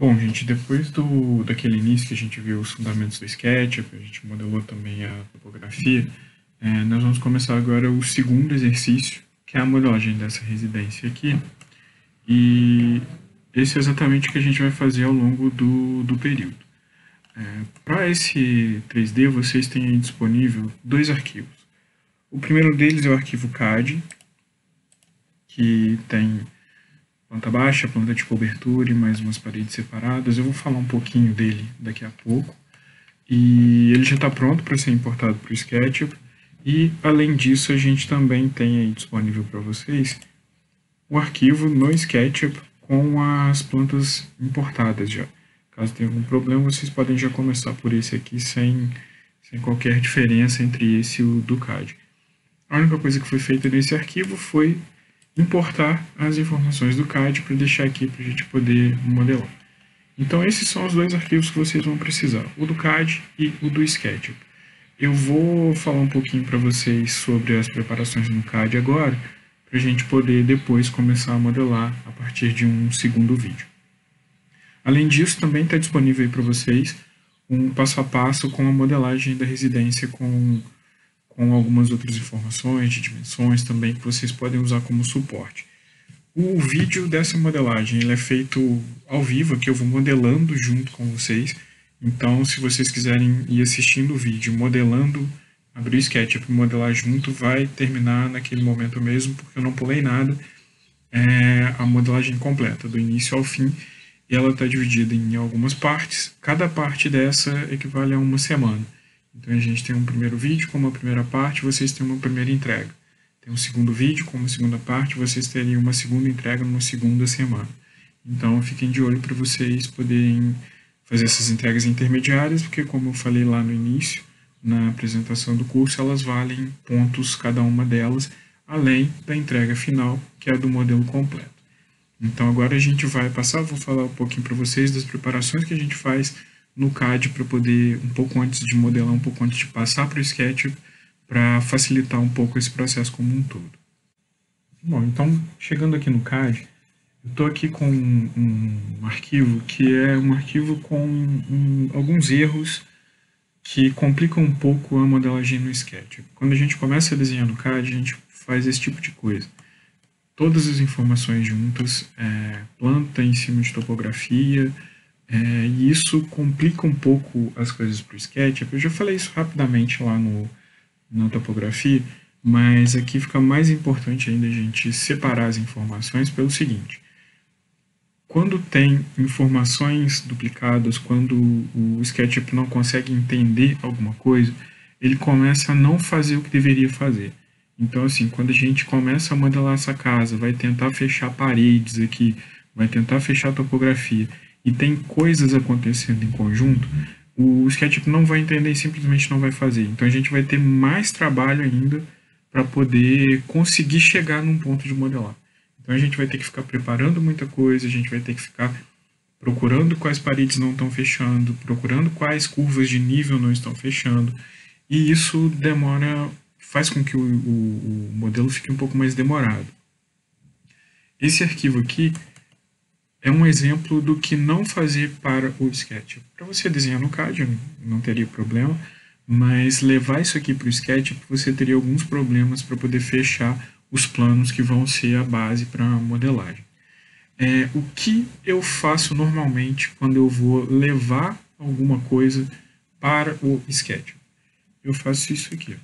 Bom, gente, depois daquele início que a gente viu os fundamentos do SketchUp, a gente modelou também a topografia, nós vamos começar agora o segundo exercício, que é a modelagem dessa residência aqui. E esse é exatamente o que a gente vai fazer ao longo do período. Para esse 3D, vocês têm aí disponível dois arquivos. O primeiro deles é o arquivo CAD, que tem planta baixa, planta de cobertura e mais umas paredes separadas. Eu vou falar um pouquinho dele daqui a pouco. E ele já está pronto para ser importado para o SketchUp. E, além disso, a gente também tem aí disponível para vocês o arquivo no SketchUp com as plantas importadas já. Caso tenha algum problema, vocês podem já começar por esse aqui sem qualquer diferença entre esse e o do CAD. A única coisa que foi feita nesse arquivo foi importar as informações do CAD para deixar aqui para a gente poder modelar. Então esses são os dois arquivos que vocês vão precisar, o do CAD e o do SketchUp. Eu vou falar um pouquinho para vocês sobre as preparações no CAD agora, para a gente poder depois começar a modelar a partir de um segundo vídeo. Além disso, também está disponível para vocês um passo a passo com a modelagem da residência com algumas outras informações de dimensões também que vocês podem usar como suporte. O vídeo dessa modelagem ele é feito ao vivo, que eu vou modelando junto com vocês. Então, se vocês quiserem ir assistindo o vídeo, modelando, abrir o SketchUp e modelar junto, vai terminar naquele momento mesmo, porque eu não pulei nada. É a modelagem completa, do início ao fim, e ela está dividida em algumas partes. Cada parte dessa equivale a uma semana. Então, a gente tem um primeiro vídeo com uma primeira parte, vocês têm uma primeira entrega. Tem um segundo vídeo com uma segunda parte, vocês teriam uma segunda entrega numa segunda semana. Então, fiquem de olho para vocês poderem fazer essas entregas intermediárias, porque como eu falei lá no início, na apresentação do curso, elas valem pontos cada uma delas, além da entrega final, que é a do modelo completo. Então, agora a gente vai passar, vou falar um pouquinho para vocês das preparações que a gente faz no CAD para poder, um pouco antes de modelar, um pouco antes de passar para o SketchUp, para facilitar um pouco esse processo como um todo. Bom, então, chegando aqui no CAD, eu estou aqui com um arquivo que é um arquivo com alguns erros que complicam um pouco a modelagem no SketchUp. Quando a gente começa a desenhar no CAD, a gente faz esse tipo de coisa. Todas as informações juntas, planta em cima de topografia, e isso complica um pouco as coisas para o SketchUp. Eu já falei isso rapidamente lá na topografia, mas aqui fica mais importante ainda a gente separar as informações pelo seguinte. Quando tem informações duplicadas, quando o SketchUp não consegue entender alguma coisa, ele começa a não fazer o que deveria fazer. Então, assim, quando a gente começa a modelar essa casa, vai tentar fechar paredes aqui, vai tentar fechar a topografia, e tem coisas acontecendo em conjunto, o SketchUp não vai entender e simplesmente não vai fazer. Então, a gente vai ter mais trabalho ainda para poder conseguir chegar num ponto de modelar. Então, a gente vai ter que ficar preparando muita coisa, a gente vai ter que ficar procurando quais paredes não estão fechando, procurando quais curvas de nível não estão fechando, e isso demora, faz com que o modelo fique um pouco mais demorado. Esse arquivo aqui é um exemplo do que não fazer para o SketchUp. Para você desenhar no CAD, não teria problema, mas levar isso aqui para o SketchUp, você teria alguns problemas para poder fechar os planos que vão ser a base para a modelagem. O que eu faço normalmente quando eu vou levar alguma coisa para o SketchUp? Eu faço isso aqui.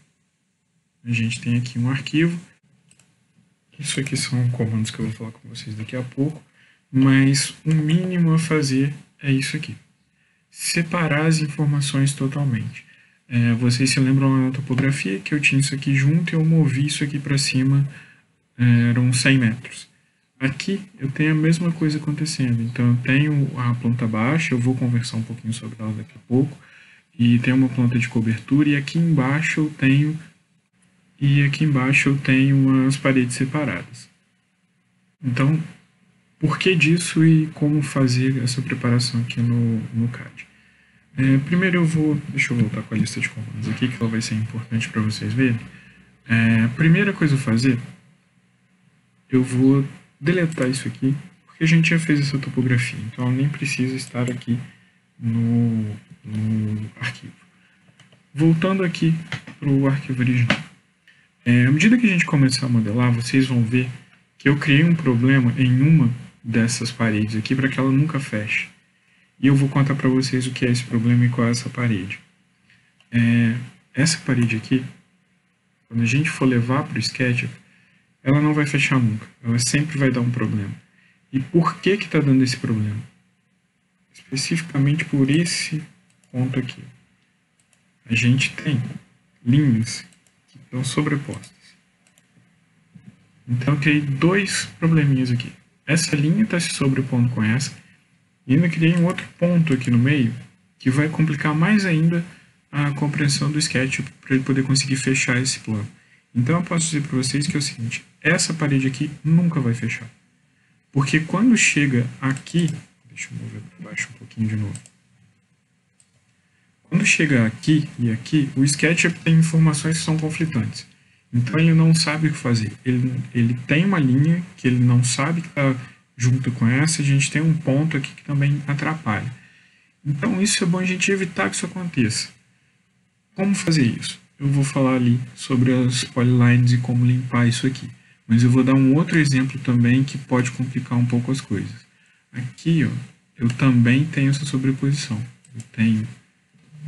A gente tem aqui um arquivo. Isso aqui são comandos que eu vou falar com vocês daqui a pouco. Mas o mínimo a fazer é isso aqui. Separar as informações totalmente. Vocês se lembram na topografia que eu tinha isso aqui junto e eu movi isso aqui para cima, eram 100 metros. Aqui eu tenho a mesma coisa acontecendo. Então eu tenho a planta baixa, eu vou conversar um pouquinho sobre ela daqui a pouco, e tem uma planta de cobertura, e aqui embaixo eu tenho as paredes separadas. Então, por que disso e como fazer essa preparação aqui no CAD? Primeiro deixa eu voltar com a lista de comandos aqui, que ela vai ser importante para vocês verem. A primeira coisa a fazer, eu vou deletar isso aqui, porque a gente já fez essa topografia, então nem precisa estar aqui no arquivo. Voltando aqui para o arquivo original. À medida que a gente começar a modelar, vocês vão ver que eu criei um problema em uma dessas paredes aqui para que ela nunca feche. E eu vou contar para vocês o que é esse problema e qual é essa parede. Essa parede aqui, quando a gente for levar para o SketchUp, ela não vai fechar nunca. Ela sempre vai dar um problema. E por que está dando esse problema? Especificamente por esse ponto aqui. A gente tem linhas que estão sobrepostas. Então eu criei dois probleminhas aqui. Essa linha está se sobrepondo com essa. E ainda criei um outro ponto aqui no meio que vai complicar mais ainda a compreensão do SketchUp para ele poder conseguir fechar esse plano. Então eu posso dizer para vocês que é o seguinte, essa parede aqui nunca vai fechar. Porque quando chega aqui, deixa eu mover para baixo um pouquinho de novo. Quando chega aqui e aqui, o SketchUp tem informações que são conflitantes. Então ele não sabe o que fazer. Ele tem uma linha que ele não sabe que está junto com essa, a gente tem um ponto aqui que também atrapalha. Então isso é bom a gente evitar que isso aconteça. Como fazer isso? Eu vou falar ali sobre as polylines e como limpar isso aqui. Mas eu vou dar um outro exemplo também que pode complicar um pouco as coisas. Aqui, ó, eu também tenho essa sobreposição. Eu tenho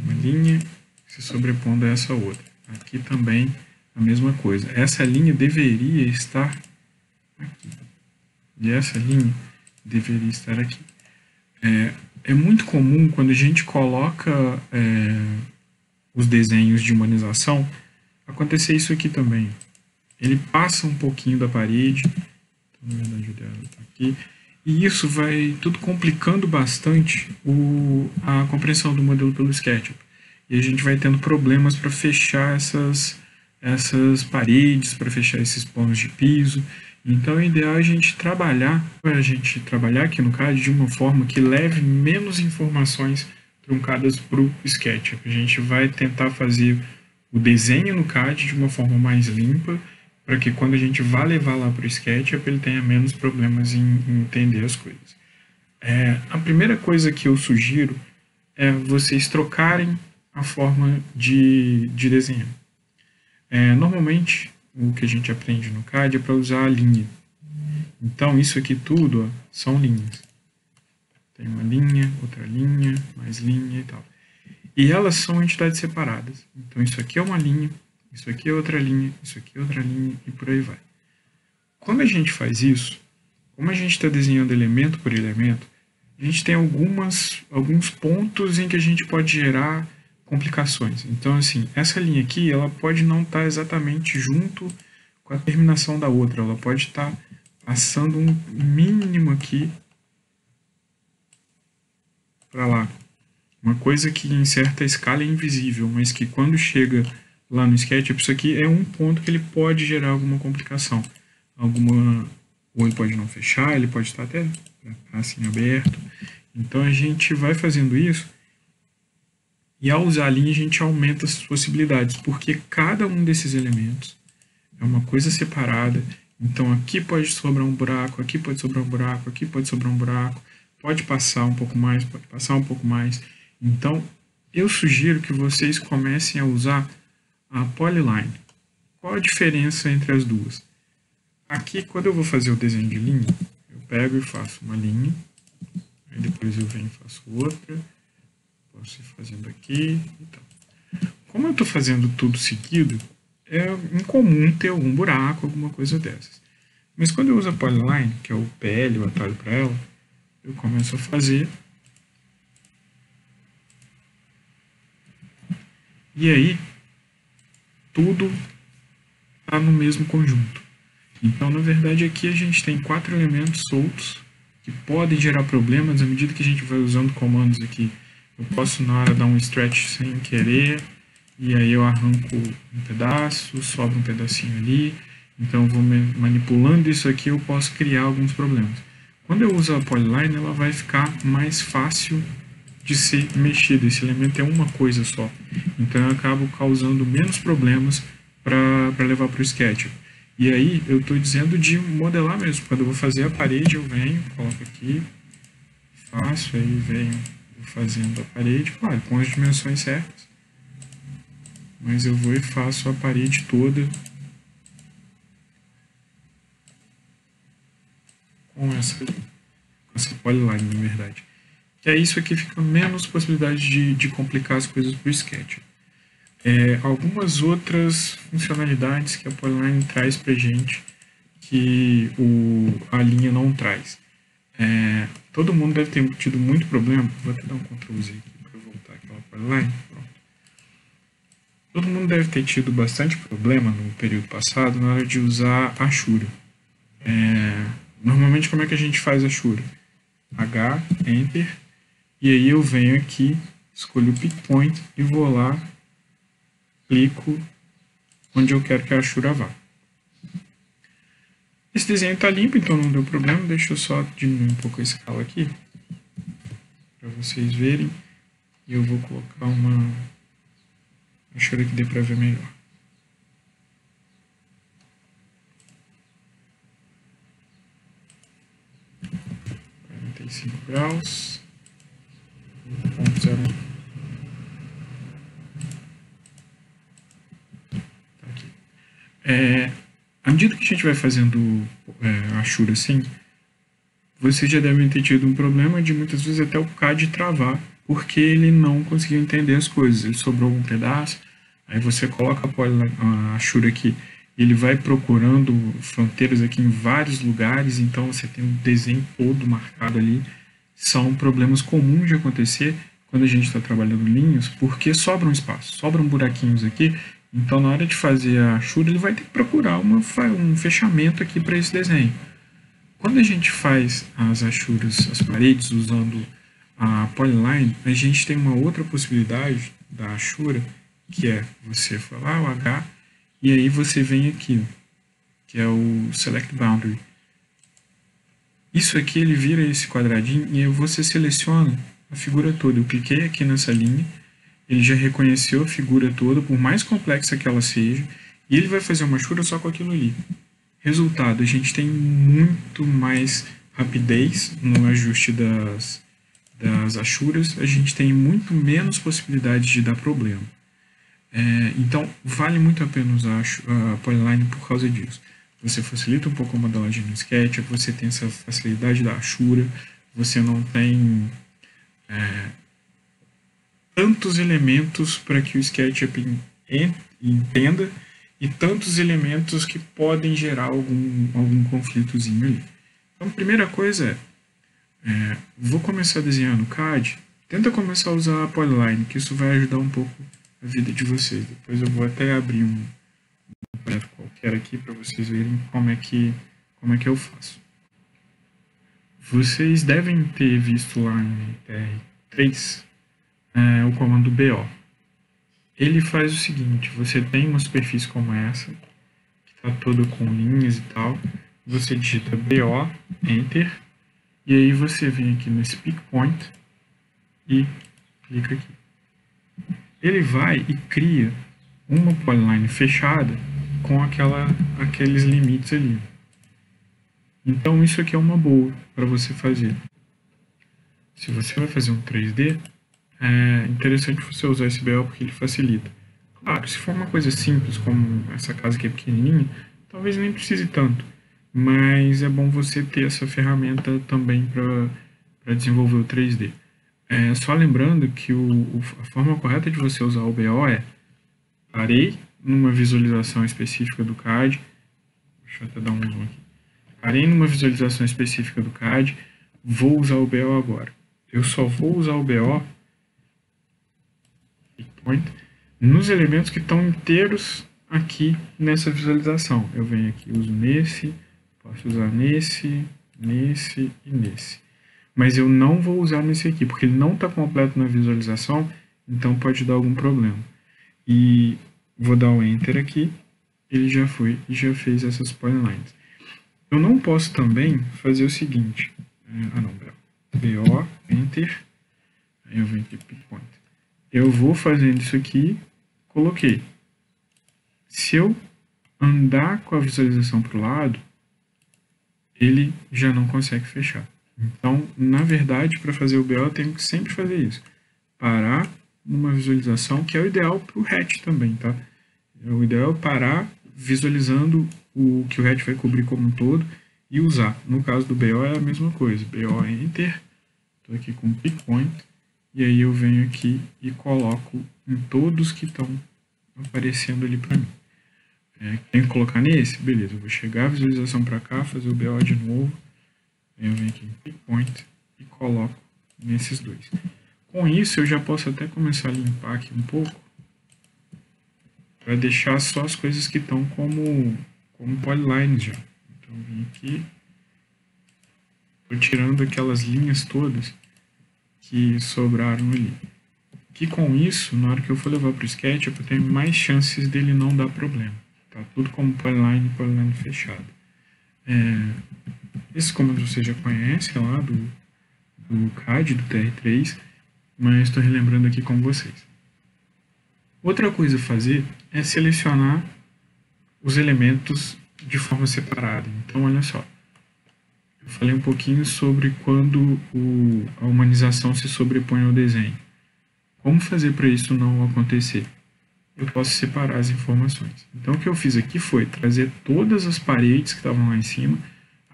uma linha se sobrepondo a essa outra. Aqui também a mesma coisa. Essa linha deveria estar aqui. E essa linha deveria estar aqui. É muito comum quando a gente coloca os desenhos de humanização, acontecer isso aqui também. Ele passa um pouquinho da parede, então, na verdade o dela está aqui, e isso vai tudo complicando bastante a compreensão do modelo pelo SketchUp. E a gente vai tendo problemas para fechar essas paredes, para fechar esses planos de piso. Então o ideal é a gente trabalhar aqui no CAD de uma forma que leve menos informações truncadas para o SketchUp. A gente vai tentar fazer o desenho no CAD de uma forma mais limpa, para que quando a gente vá levar lá para o SketchUp, ele tenha menos problemas em entender as coisas. A primeira coisa que eu sugiro é vocês trocarem a forma de desenhar. Normalmente, o que a gente aprende no CAD é para usar a linha. Então, isso aqui tudo ó, são linhas. Tem uma linha, outra linha, mais linha e tal. E elas são entidades separadas. Então, isso aqui é uma linha, isso aqui é outra linha, isso aqui é outra linha e por aí vai. Quando a gente faz isso, como a gente está desenhando elemento por elemento, a gente tem alguns pontos em que a gente pode gerar complicações. Então, assim, essa linha aqui, ela pode não estar exatamente junto com a terminação da outra. Ela pode estar passando um mínimo aqui para lá. Uma coisa que em certa escala é invisível, mas que quando chega lá no SketchUp, isso aqui é um ponto que ele pode gerar alguma complicação. Ou ele pode não fechar, ele pode estar até assim aberto. Então a gente vai fazendo isso e ao usar a linha a gente aumenta as possibilidades, porque cada um desses elementos é uma coisa separada. Então aqui pode sobrar um buraco, aqui pode sobrar um buraco, aqui pode sobrar um buraco, pode passar um pouco mais, pode passar um pouco mais. Então eu sugiro que vocês comecem a usar a polyline. Qual a diferença entre as duas? Aqui, quando eu vou fazer o desenho de linha, eu pego e faço uma linha, aí depois eu venho e faço outra, posso ir fazendo aqui e tal. Como eu estou fazendo tudo seguido, é incomum ter algum buraco, alguma coisa dessas. Mas quando eu uso a polyline, que é o PL, o atalho para ela, eu começo a fazer. E aí, tudo está no mesmo conjunto. Então, na verdade, aqui a gente tem 4 elementos soltos que podem gerar problemas à medida que a gente vai usando comandos aqui. Eu posso, na hora, dar um stretch sem querer, e aí eu arranco um pedaço, sobra um pedacinho ali. Então, eu vou manipulando isso aqui, eu posso criar alguns problemas. Quando eu uso a polyline, ela vai ficar mais fácil de ser mexida. Esse elemento é uma coisa só. Então, eu acabo causando menos problemas para levar para o SketchUp. E aí eu estou dizendo de modelar mesmo. Quando eu vou fazer a parede, eu venho, coloco aqui, faço, aí venho fazendo a parede, claro, com as dimensões certas. Mas eu vou e faço a parede toda com essa polyline, na verdade. Que aí isso aqui fica menos possibilidade de complicar as coisas para o Sketch. Algumas outras funcionalidades que a Polyline traz para gente que a linha não traz. Todo mundo deve ter tido muito problema. Vou até dar um Ctrl Z aqui para voltar aquela Polyline. Pronto. Todo mundo deve ter tido bastante problema no período passado na hora de usar a Ashura. Normalmente, como é que a gente faz a Ashura? H, Enter, e aí eu venho aqui, escolho o Pick Point e vou lá, clico onde eu quero que a Ashura vá. Esse desenho está limpo, então não deu problema. Deixa eu só diminuir um pouco a escala aqui, para vocês verem. E eu vou colocar uma Ashura que dê para ver melhor. 45 graus. 1.01. Tá aqui. À medida que a gente vai fazendo a Ashura assim, vocês já devem ter tido um problema de muitas vezes até o CAD travar, porque ele não conseguiu entender as coisas. Ele sobrou um pedaço, aí você coloca a Ashura aqui, ele vai procurando fronteiras aqui em vários lugares, então você tem um desenho todo marcado ali. São problemas comuns de acontecer quando a gente está trabalhando linhas, porque sobram espaço, sobram buraquinhos aqui. Então, na hora de fazer a Ashura, ele vai ter que procurar um fechamento aqui para esse desenho. Quando a gente faz as Ashuras, as paredes, usando a Polyline, a gente tem uma outra possibilidade da Ashura, que é você falar o H, e aí você vem aqui, que é o Select Boundary. Isso aqui ele vira esse quadradinho e aí você seleciona a figura toda. Eu cliquei aqui nessa linha, ele já reconheceu a figura toda, por mais complexa que ela seja, e ele vai fazer uma Ashura só com aquilo ali. Resultado, a gente tem muito mais rapidez no ajuste das Ashuras, a gente tem muito menos possibilidade de dar problema. Então, vale muito a pena usar a Polyline por causa disso. Você facilita um pouco a modelagem no Sketch, você tem essa facilidade da Ashura, você não tem tantos elementos para que o SketchUp entenda e tantos elementos que podem gerar algum conflitozinho ali. Então, a primeira coisa vou começar desenhando CAD, tenta começar a usar a Polyline, que isso vai ajudar um pouco a vida de vocês. Depois eu vou até abrir um projeto qualquer aqui para vocês verem como é que eu faço. Vocês devem ter visto lá em TR3 o comando BO. Ele faz o seguinte, você tem uma superfície como essa, que está toda com linhas e tal, você digita BO, Enter, e aí você vem aqui nesse Pick Point e clica aqui. Ele vai e cria uma polyline fechada com aqueles limites ali. Então isso aqui é uma boa para você fazer. Se você vai fazer um 3D, é interessante você usar esse BO porque ele facilita. Claro, se for uma coisa simples, como essa casa que é pequenininha, talvez nem precise tanto. Mas é bom você ter essa ferramenta também para desenvolver o 3D. Só lembrando que a forma correta de você usar o BO é: parei numa visualização específica do CAD, deixa eu até dar um zoom aqui. Parei numa visualização específica do CAD, vou usar o BO agora. Eu só vou usar o BO nos elementos que estão inteiros aqui nessa visualização. Eu venho aqui, uso nesse, posso usar nesse e nesse. Mas eu não vou usar nesse aqui, porque ele não está completo na visualização, então pode dar algum problema. E vou dar um Enter aqui, ele já foi e já fez essas polylines. Eu não posso também fazer o seguinte, BO, Enter, aí eu venho aqui, Pick Point. Eu vou fazendo isso aqui, coloquei. Se eu andar com a visualização para o lado, ele já não consegue fechar. Então, na verdade, para fazer o BO, eu tenho que sempre fazer isso. Parar numa visualização, que é o ideal para o hatch também, tá? O ideal é parar visualizando o que o hatch vai cobrir como um todo e usar. No caso do BO é a mesma coisa. BO Enter, estou aqui com o pick point, e aí eu venho aqui e coloco em todos que estão aparecendo ali para mim. Tem que colocar nesse? Beleza, eu vou chegar a visualização para cá, fazer o BO de novo. Aí eu venho aqui em pick point e coloco nesses dois. Com isso, eu já posso até começar a limpar aqui um pouco, para deixar só as coisas que estão como polylines já. Então, eu vim aqui, estou tirando aquelas linhas todas que sobraram ali. Que com isso, na hora que eu for levar para o SketchUp, eu tenho mais chances dele não dar problema. Tá tudo como polyline fechado. Esse comando você já conhece lá do CAD, do TR3, mas estou relembrando aqui com vocês. Outra coisa a fazer é selecionar os elementos de forma separada. Então, olha só. Eu falei um pouquinho sobre quando a humanização se sobrepõe ao desenho. Como fazer para isso não acontecer? Eu posso separar as informações. Então, o que eu fiz aqui foi trazer todas as paredes que estavam lá em cima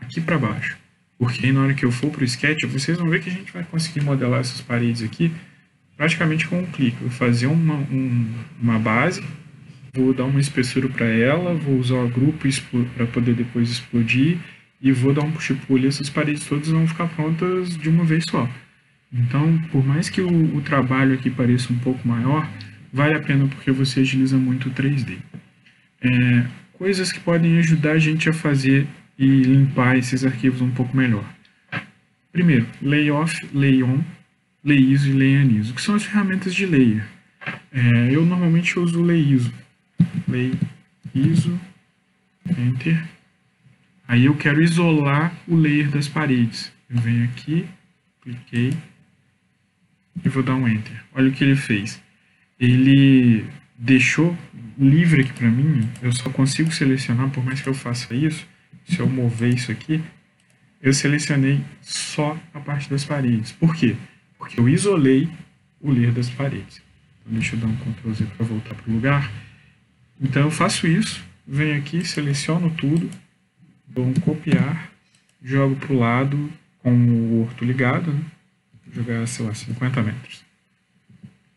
aqui para baixo. Porque aí, na hora que eu for para o Sketch, vocês vão ver que a gente vai conseguir modelar essas paredes aqui praticamente com um clique. Eu vou fazer uma base, vou dar uma espessura para ela, vou usar o grupo para poder depois explodir e vou dar um push-pull e essas paredes todas vão ficar prontas de uma vez só. Então, por mais que o trabalho aqui pareça um pouco maior, vale a pena porque você agiliza muito o 3D. Coisas que podem ajudar a gente a fazer e limpar esses arquivos um pouco melhor. Primeiro, Layoff, Layon, Layiso e Layaniso, que são as ferramentas de layer. Eu normalmente uso o Layiso. Layiso, Enter. Aí eu quero isolar o layer das paredes. Eu venho aqui, cliquei e vou dar um Enter. Olha o que ele fez. Ele deixou livre aqui para mim. Eu só consigo selecionar, por mais que eu faça isso, se eu mover isso aqui, eu selecionei só a parte das paredes. Por quê? Porque eu isolei o layer das paredes. Então, deixa eu dar um Ctrl Z para voltar para o lugar. Então eu faço isso, venho aqui, seleciono tudo, dou um copiar, jogo para o lado com o orto ligado, né? Vou jogar, sei lá, 50 metros.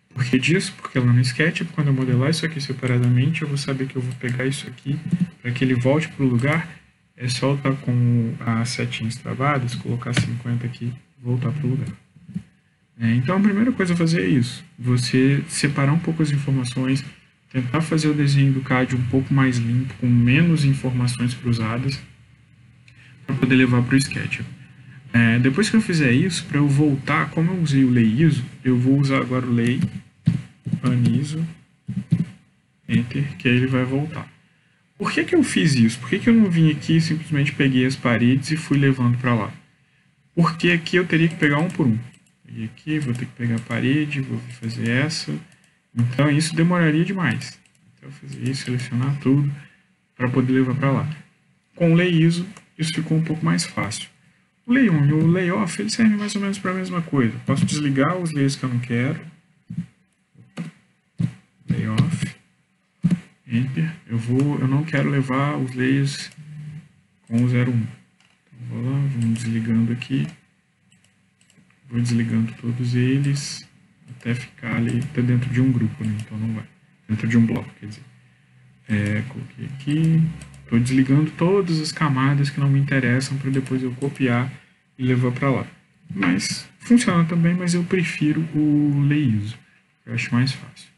Por que disso? Porque lá no SketchUp, quando eu modelar isso aqui separadamente, eu vou saber que eu vou pegar isso aqui para que ele volte para o lugar. É só estar com as setinhas travadas, colocar 50 aqui e voltar para o lugar. Então a primeira coisa a fazer é isso. Você separar um pouco as informações, tentar fazer o desenho do CAD um pouco mais limpo, com menos informações cruzadas, para poder levar para o SketchUp. Depois que eu fizer isso, para eu voltar, como eu usei o Layiso, eu vou usar agora o Layaniso, Enter, que aí ele vai voltar. Por que eu fiz isso? Por que eu não vim aqui e simplesmente peguei as paredes e fui levando para lá? Porque aqui eu teria que pegar um por um. Peguei aqui, vou ter que pegar a parede, vou fazer essa. Então isso demoraria demais. Então eu vou fazer isso, selecionar tudo para poder levar para lá. Com o Layiso, isso ficou um pouco mais fácil. O Layon e o Layoff, eles servem mais ou menos para a mesma coisa. Posso desligar os layers que eu não quero. Layoff. Enter. Eu não quero levar os layers com o 01. Então, vou lá, vamos desligando aqui. Vou desligando todos eles até ficar ali, até dentro de um grupo, né? Então não vai. Dentro de um bloco, quer dizer. Coloquei aqui. Estou desligando todas as camadas que não me interessam para depois eu copiar e levar para lá. Mas funciona também, mas eu prefiro o Layiso. Eu acho mais fácil.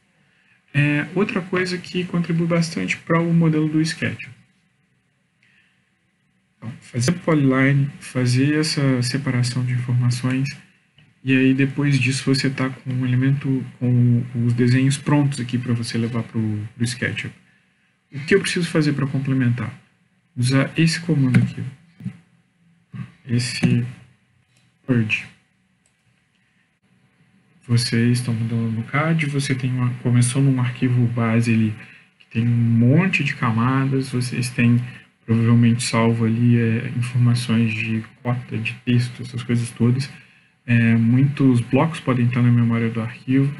Outra coisa que contribui bastante para o modelo do SketchUp. Então, fazer polyline, fazer essa separação de informações, e aí depois disso você está com um elemento, com os desenhos prontos aqui para você levar para o SketchUp. O que eu preciso fazer para complementar? Usar esse comando aqui. Esse purge. Vocês estão mudando no CAD, você começou num arquivo base ali que tem um monte de camadas, vocês têm provavelmente salvo ali informações de cota de texto, essas coisas todas. Muitos blocos podem estar na memória do arquivo.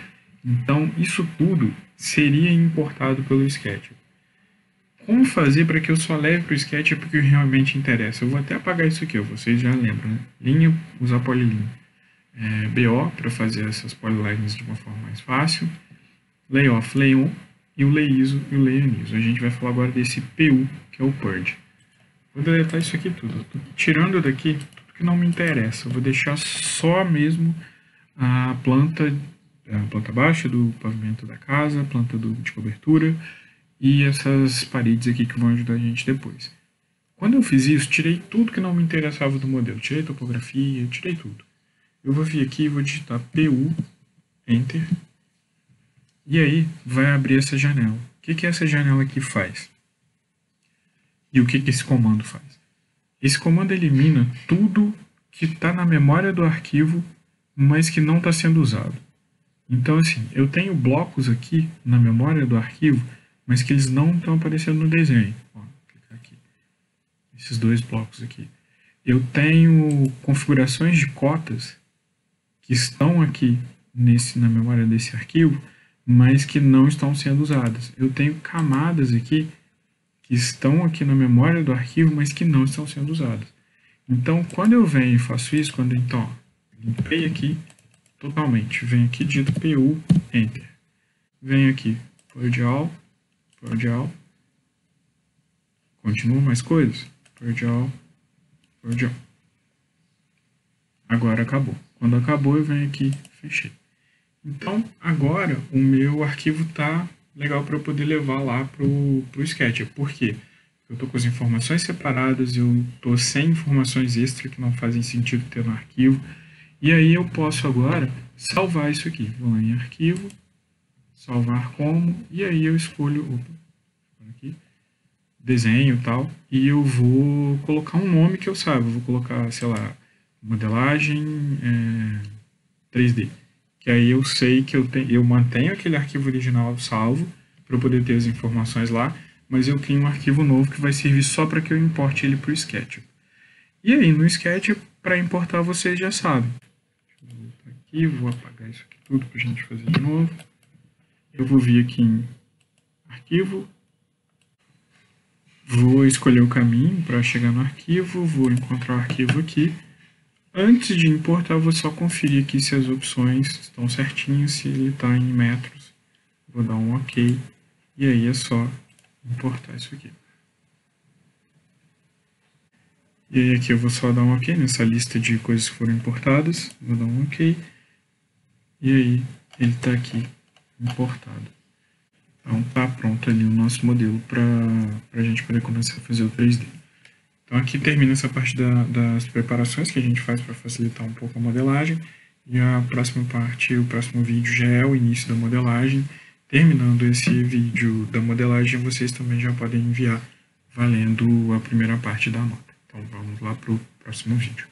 Então, isso tudo seria importado pelo Sketch. Como fazer para que eu só leve para o Sketch porque realmente interessa? Eu vou até apagar isso aqui, vocês já lembram, né? Linha, usar polyline. BO para fazer essas polylines de uma forma mais fácil. Layoff, layon e o layiso e o layaniso. A gente vai falar agora desse PU, que é o purge. Vou deletar isso aqui tudo. Tô tirando daqui tudo que não me interessa. Eu vou deixar só mesmo a planta baixa do pavimento da casa, a planta de cobertura e essas paredes aqui que vão ajudar a gente depois. Quando eu fiz isso, tirei tudo que não me interessava do modelo. Tirei topografia, tirei tudo. Eu vou vir aqui e vou digitar PU, Enter. E aí vai abrir essa janela. O que essa janela aqui faz? E o que esse comando faz? Esse comando elimina tudo que está na memória do arquivo, mas que não está sendo usado. Então, assim, eu tenho blocos aqui na memória do arquivo, mas que eles não estão aparecendo no desenho. Ó, vou clicar aqui. Esses dois blocos aqui. Eu tenho configurações de cotas que estão aqui na memória desse arquivo, mas que não estão sendo usadas. Eu tenho camadas aqui que estão aqui na memória do arquivo, mas que não estão sendo usadas. Então, quando eu venho e faço isso, então, limpei aqui totalmente, venho aqui, digito PU, Enter. Venho aqui, purge all, continua mais coisas, purge all. Agora acabou. Quando acabou, eu venho aqui, fechei. Então, agora o meu arquivo está legal para eu poder levar lá para o Sketch. Por quê? Eu estou com as informações separadas, eu estou sem informações extra que não fazem sentido ter no arquivo. E aí eu posso agora salvar isso aqui. Vou lá em arquivo, salvar como, e aí eu escolho aqui, desenho e tal, e eu vou colocar um nome que eu saiba. Eu vou colocar, sei lá, modelagem 3D. Que aí eu sei que eu mantenho aquele arquivo original salvo para eu poder ter as informações lá, mas eu crio um arquivo novo que vai servir só para que eu importe ele para o Sketch. E aí no Sketch, para importar, vocês já sabem. Deixa eu voltar aqui, vou apagar isso aqui tudo para a gente fazer de novo. Eu vou vir aqui em arquivo, vou escolher o caminho para chegar no arquivo, vou encontrar o arquivo aqui. Antes de importar, eu vou só conferir aqui se as opções estão certinhas, se ele está em metros. Vou dar um OK. E aí é só importar isso aqui. E aí aqui eu vou só dar um OK nessa lista de coisas que foram importadas. Vou dar um OK. E aí ele está aqui importado. Então está pronto ali o nosso modelo para a gente poder começar a fazer o 3D. Então aqui termina essa parte das preparações que a gente faz para facilitar um pouco a modelagem. E a próxima parte, o próximo vídeo já é o início da modelagem. Terminando esse vídeo da modelagem, vocês também já podem enviar valendo a primeira parte da nota. Então vamos lá para o próximo vídeo.